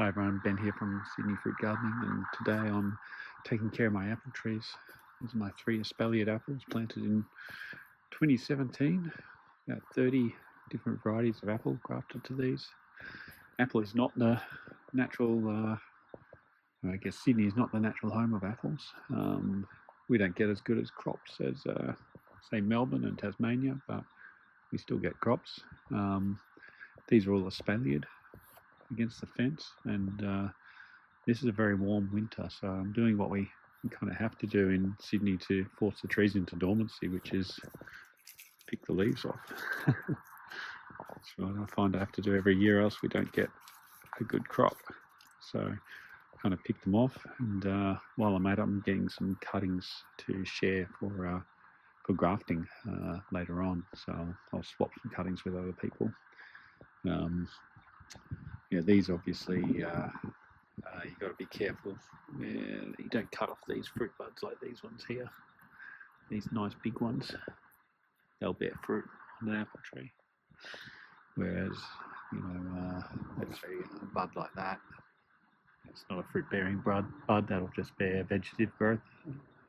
Hi everyone, Ben here from Sydney Fruit Gardening, and today I'm taking care of my apple trees. These are my 3 espaliered apples planted in 2017. About 30 different varieties of apple grafted to these. Apple is not the natural, I guess Sydney is not the natural home of apples. We don't get as good as crops as, say, Melbourne and Tasmania, but we still get crops. These are all espaliered against the fence, and this is a very warm winter, so I'm doing what we kind of have to do in Sydney to force the trees into dormancy, which is pick the leaves off. That's what I find I have to do every year, else we don't get a good crop. So kind of pick them off, and while I'm at it, I'm getting some cuttings to share for grafting later on. So I'll swap some cuttings with other people. Yeah, these obviously you've got to be careful. You don't cut off these fruit buds like these ones here. These nice big ones, they'll bear fruit on an apple tree. Whereas, let's say a bud like that, it's not a fruit-bearing bud. That'll just bear vegetative growth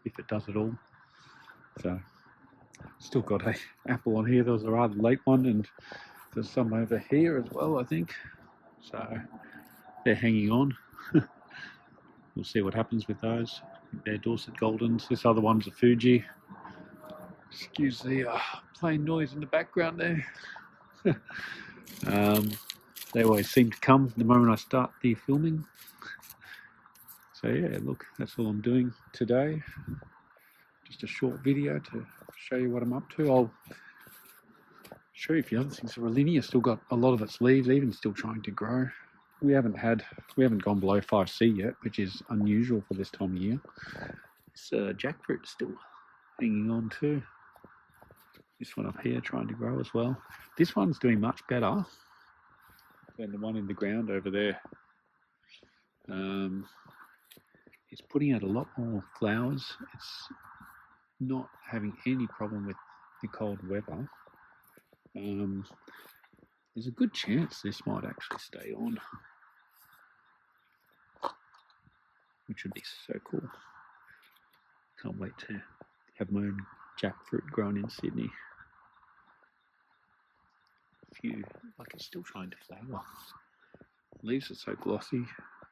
if it does at all. So, still got an apple on here. There was a rather late one, and there's some over here as well, I think. So they're hanging on. We'll see what happens with those. They're Dorset Goldens. This other one's a Fuji. Excuse the plain noise in the background there. They always seem to come the moment I start the filming. So yeah, look, that's all I'm doing today. Just a short video to show you what I'm up to. I'll show you a few other things. The Rollinia still got a lot of its leaves, even still trying to grow. We haven't gone below 5C yet, which is unusual for this time of year. This jackfruit is still hanging on too. This one up here trying to grow as well. This one's doing much better than the one in the ground over there. It's putting out a lot more flowers. It's not having any problem with the cold weather. There's a good chance this might actually stay on, which would be so cool. Can't wait to have my own jackfruit grown in Sydney. Like it's still trying to flower. Leaves are so glossy,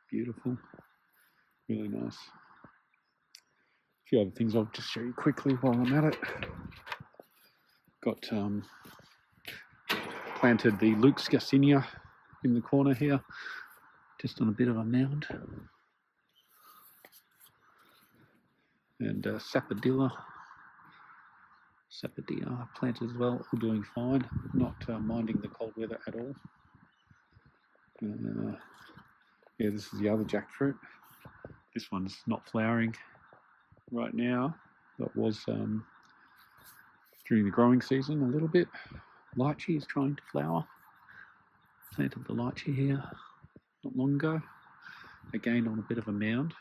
beautiful, really nice. A few other things I'll just show you quickly while I'm at it. Got planted the Luke's Garcinia in the corner here, just on a bit of a mound. And Sapodilla planted as well, all doing fine, not minding the cold weather at all. Yeah, this is the other jackfruit. This one's not flowering right now, but was during the growing season a little bit. Lychee is trying to flower. Planted the lychee here not long ago, again on a bit of a mound.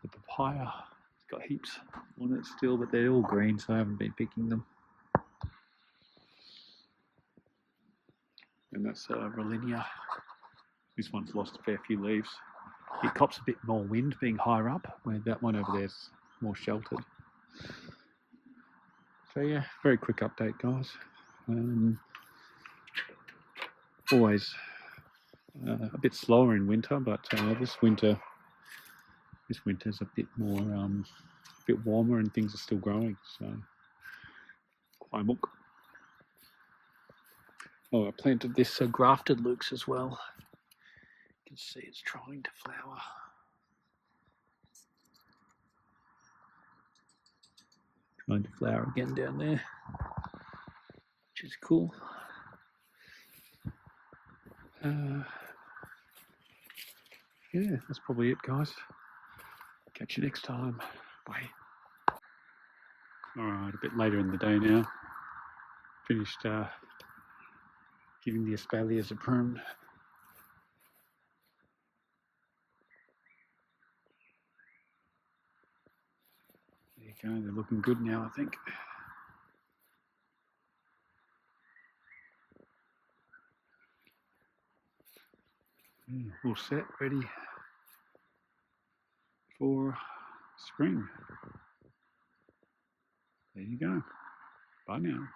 The papaya, it's got heaps on it still, but they're all green, so I haven't been picking them. And that's Rollinia. This one's lost a fair few leaves. It cops a bit more wind being higher up, where that one over there's more sheltered. So yeah, very quick update, guys. Always a bit slower in winter, but this winter's a bit more, a bit warmer, and things are still growing. So, quite look. Oh, I planted this grafted Luke's as well. You can see it's trying to flower. Trying to flower again down there, which is cool. Yeah, that's probably it, guys. Catch you next time. Bye. Alright, a bit later in the day now. Finished giving the espaliers a prune. There you go, they're looking good now, I think. all set, ready for spring. There you go. Bye now.